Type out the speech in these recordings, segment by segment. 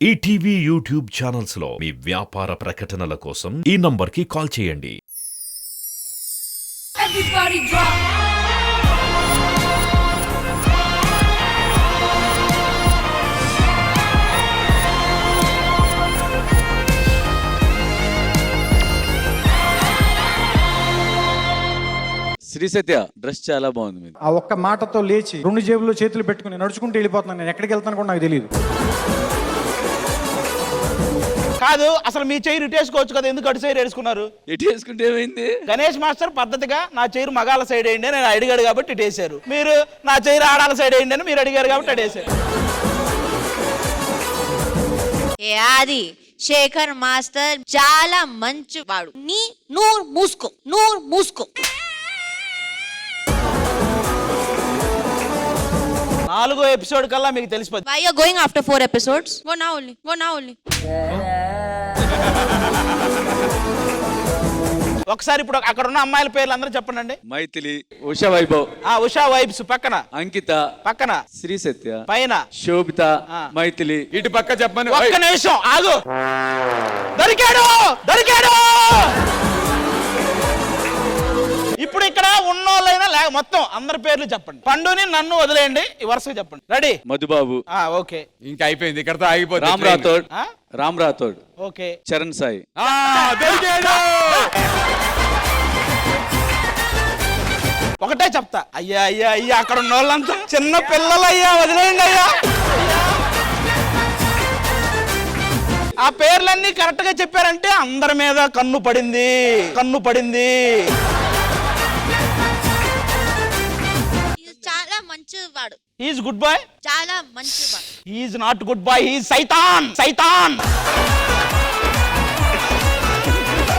ETV YouTube channels లో మీ వ్యాపార ప్రకటనల కోసం ఈ నంబర్కి కాల్ చేయండి. Everybody drop. శ్రీ సత్య డ్రెస్ చాలా బాగుంది మీది. ఆ ఒక్క మాటతో లేచి రెండు జేబుల్లో చేతులు పెట్టుకుని నడుచుకుంటూ వెళ్ళిపోతున్నాను. నేను ఎక్కడికి వెళ్తాను కూడా నాకు తెలియదు. కాదు, అసలు మీ చైర్ ఇటేసుకోవచ్చు కదా, ఎందుకు అటు సైడ్ వేసుకున్నారు? ఇటు వేసుకుంటే ఏమైంది? గణేష్ మాస్టర్ పద్ధతిగా నా చైర్ మగాళ్ళ సైడ్ వేయండి నేను అడిగాడు కాబట్టి ఇటు వేసారు. మీరు నా చైర్ ఆడాల సైడ్ వేయండి అని మీరు అడిగారు కాబట్టి అటు వేసారు. ఏ ఆది శేఖర్ మాస్టర్ చాలా మంచి వాడు. నీ నూరు మూసుకో. 4వ ఎపిసోడ్ కల్లా మీకు తెలిసిపోతుంది. Why you going after 4 episodes? One now only. ఒకసారి ఇప్పుడు అక్కడ ఉన్న అమ్మాయిల పేర్లు అందరూ చెప్పండి. మైథిలి, ఉషా వైభవ్, ఉషా వైబ్స్ పక్కన, అంకిత పక్కన, శ్రీ సత్య పైన శోభిత, మైథిలి. ఇటు పక్క చెప్పమని. ఒక్క నిమిషం ఆగు. దొరికాడు. ఇప్పుడు ఇక్కడ ఉన్నోళ్ళైనా మొత్తం అందరి పేర్లు చెప్పండి. పండుని నన్ను వదిలేయండి, ఈ వరుసగా చెప్పండి. రెడీ? మధుబాబు. ఓకే, ఇంకా అయిపోయింది, ఇక్కడతో ఆగిపోతుంది. రామ్ రాథోడ్. ఓకే, చరణ్ సాయి. ఒకటే చెప్తా, అయ్యా అక్కడ ఉన్న వాళ్ళంతా చిన్న పిల్లలు అయ్యా, వదిలేయండి అయ్యా. ఆ పేర్లన్నీ కరెక్ట్ గా చెప్పారంటే అందరి మీద కన్ను పడింది. చాలా మంచి వాడు. Is good boy. చాలా మంచి వాడు. Is not good boy, is సైతాన్.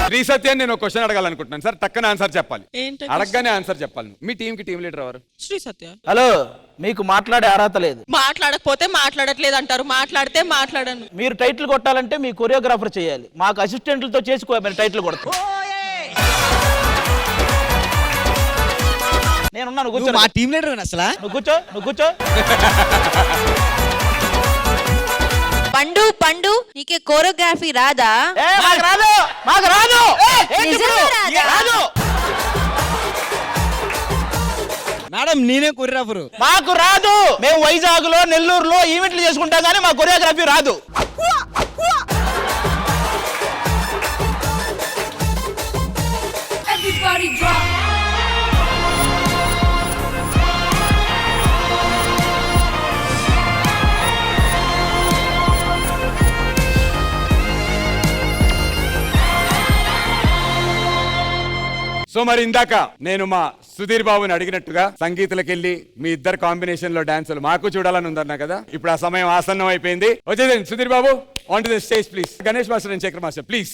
శ్రీ సత్య, నేను ఒక క్వశ్చన్ అడగాలనుకుంటున్నాను సార్. టక్కన ఆన్సర్ చెప్పాలి. అడగగానే ఆన్సర్ చెప్పాలి. మీ టీం కి టీం లీడర్ ఎవరు? శ్రీ సత్య. హలో, మీకు మాట్లాడే అర్హత లేదు. మాట్లాడకపోతే మాట్లాడట్లేదు అంటారు, మాట్లాడితే మాట్లాడను. మీరు టైటిల్ కొట్టాలంటే మీ కొరియోగ్రాఫర్ చేయాలి. మాకు అసిస్టెంట్లతో చేసుకో మీరు టైటిల్ కొడతారు. నేనున్నాను, కూర్చో. మా టీం లీడర్ అసలు. నువ్వు కూర్చో. పండు నీకే కోరియోగ్రఫీ రాదా? మాకు రాదు. నిజంగా రాదా? మేడం నేనే కొరియోగ్రాఫర్. మాకు రాదు. మేము వైజాగ్ లో, నెల్లూరులో ఈవెంట్లు చేసుకుంటాం కానీ మా కొరియోగ్రఫీ రాదు. Everybody drop. సో మరి ఇందాక నేను మా సుధీర్ బాబుని అడిగినట్టుగా సంగీతలకు వెళ్ళి మీ ఇద్దరు కాంబినేషన్ లో డాన్సులు మాకు చూడాలని ఉందన్నా కదా. ఇప్పుడు ఆ సమయం ఆసన్నం అయిపోయింది. వచ్చేదండి Sudheer Babu, on to the stage please. Ganesh master and Shekhar master please.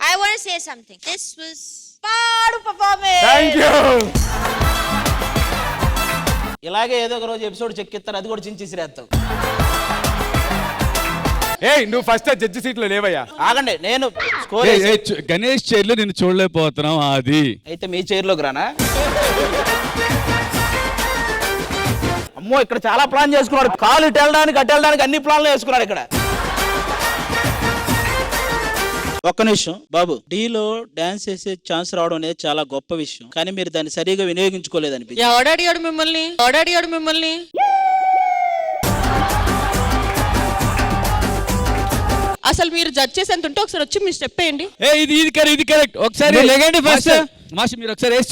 I want to say something. This was పాడు performance. Thank you. ఇలాగే ఏదో ఒక రోజు ఎపిసోడ్ చెక్కిస్తారు, అది కూడా చించేసిరేస్తావు. ఏయ్, నువ్వు ఫస్ట్ జడ్జి సీట్ లో లేవయ్యా. ఆగండి, నేను స్కోర్ గణేష్ చైర్ లో నేను చూడలేకపోతున్నాం. అది అయితే మీ చైర్లోకి రానా? అమ్మో, ఇక్కడ చాలా ప్లాన్ చేసుకున్నాడు. కాలు ఇటు వెళ్ళడానికి అటు వెళ్ళడానికి అన్ని ప్లాన్లు వేసుకున్నాడు ఇక్కడ. ఒక్క నిమిషం బాబు, డీలో డాన్స్ చేసే ఛాన్స్ రావడం అనేది చాలా గొప్ప విషయం, కానీ మీరు దాన్ని సరిగా వినియోగించుకోలేదనిపించింది. ఎవడడిగాడు మిమ్మల్ని? అసలు మీరు జడ్జ్ చేసేంత ఉంటే ఒకసారి వచ్చి మీ స్టెప్ వేయండి. ఇది కరెక్ట్. ఒకసారి లేగండి ఫస్ట్. మాస్టర్ మీరు ఒకసారి వేసి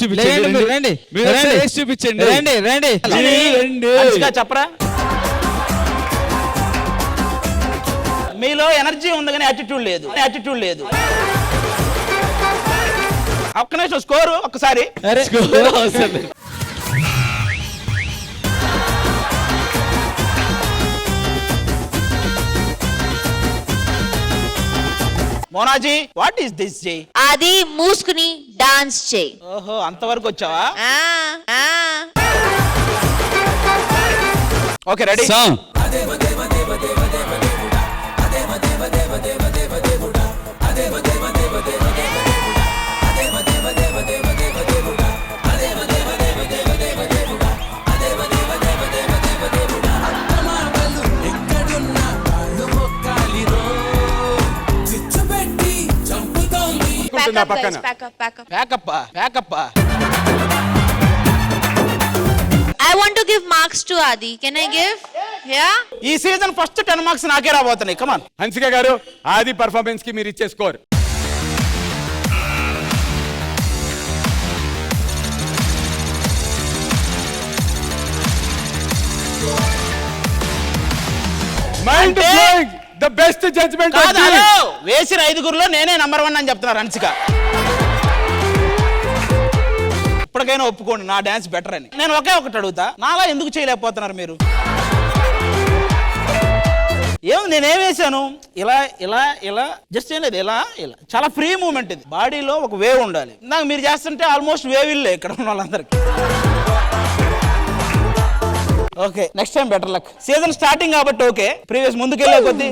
చూపించండి. మంచిగా చెప్పరా? మీలో ఎనర్జీ ఉంది కానీ యాటిట్యూడ్ లేదు. ఒక్క నిమిషం, స్కోరు ఒక్కసారి. మోనాజీ వాట్ ఈస్ దిస్ జై? అది మూసుకుని డాన్స్ చేయి. ఓహో అంతవరకు వచ్చావా? Okay ready. సాంగ్ నా పక్కన pack up. I want to give marks to Adi. Can I give? Yeah. ఈ సీజన్ ఫస్ట్ 10 మార్క్స్ నాకే రాబోతున్నాయి. కమాన్. హన్సిక గారు ఆది పర్ఫార్మెన్స్ కి మీరు ఇచ్చే score. Mind blowing, the best judgement. కాదు, హలో, వేసిన 5గురిలో నేనే నంబర్ 1 అని చెప్తున్నారు హన్సిక. ఇప్పటికైనా ఒప్పుకోండి నా డాన్స్ బెటర్ అని. నేను ఒకే ఒకటి అడుగుతా, నాలా ఎందుకు చేయలేకపోతున్నారు మీరు? నేనేం వేసాను? ఇలా ఇలా ఇలా జస్ట్ ఏం లేదు, ఇలా ఇలా చాలా ఫ్రీ మూమెంట్. ఇది బాడీలో ఒక వేవ్ ఉండాలి. నాకు మీరు చేస్తుంటే ఆల్మోస్ట్ వేవ్ ఇల్లే ఇక్కడ ఉన్న వాళ్ళందరికీ. Okay next time better luck. Season starting కాబట్టి ఓకే, ప్రీవియస్ ముందుకెళ్ళే కొద్దీ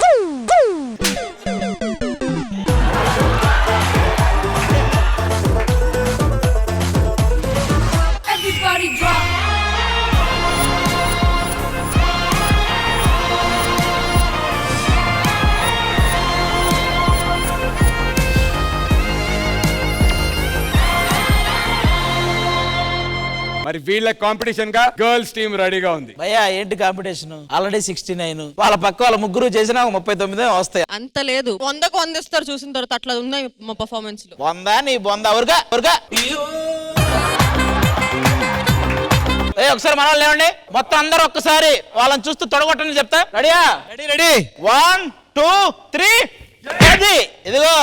మరి వీళ్ళ కాంపిటీషన్ గా గర్ల్స్ టీమ్ రెడీగా ఉంది. భయ్యా ఏంటి కాంపిటీషన్? ఆల్రెడీ 69, వాళ్ళ పక్క వాళ్ళ ముగ్గురు చేసినా 39 వస్తాయి. అంత లేదు, 100కు 100 ఇస్తారు చూసిన తర్వాత. అట్లా ఉన్నాయి మా పర్ఫార్మెన్స్ లో. 100 నీ 100 ఊరుగా. ఒకసారి మన వాళ్ళు లేవండి, మొత్తం అందరూ ఒక్కసారి వాళ్ళని చూస్తూ తొడగొట్టని చెప్తా. రెడీయా? రెడీ 1 2 3 అది. ఇదిగో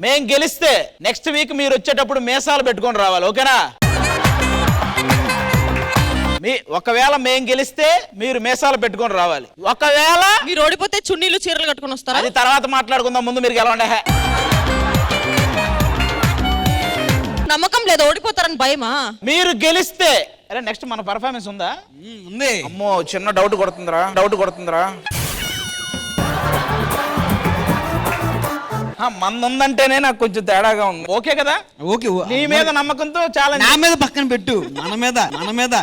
మేం గెలిస్తే నెక్స్ట్ వీక్ మీరు వచ్చేటప్పుడు మేసాలు పెట్టుకొని రావాలి, ఓకేనా? ఒకవేళ మేం గెలిస్తే మీరు మేసాలు పెట్టుకొని రావాలి. ఒకవేళ మీరు ఓడిపోతే చున్నీలు చీరలు కట్టుకొని వస్తారా? అది తర్వాత మాట్లాడుకుందాం, ముందు మీరు గెలవండి. నమ్మకం లేదు, ఓడిపోతారని భయమా? మీరు గెలిస్తే అరే నెక్స్ట్ మన పర్ఫార్మెన్స్ ఉందా? ఉంది. అమ్మో చిన్న డౌట్ కొడుతుందిరా. మంది ఉందంటేనే నాకు కొంచెం తేడాగా ఉంది. ఓకే కదా? ఓకే. నీ మీద నమ్మకంతో చాలా. నా మీద పక్కన పెట్టు, మన మీద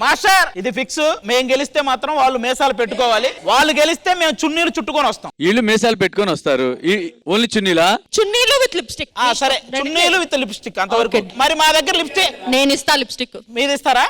మాస్టర్ ఇది ఫిక్స్. మేము గెలిస్తే మాత్రం వాళ్ళు మేసాలు పెట్టుకోవాలి, వాళ్ళు గెలిస్తే మేము చున్నీలు చుట్టుకొని వస్తాం. వీళ్ళు మీసాలు పెట్టుకొని వస్తారు, ఓన్లీ చున్నీలా? చున్నీలు విత్ లిప్స్టిక్. సరే చున్నీలు విత్ లిప్స్టిక్ అంతవరకు. మరి మా దగ్గర లిప్స్టిక్ నేను ఇస్తా. లిప్స్టిక్ మీది ఇస్తారా?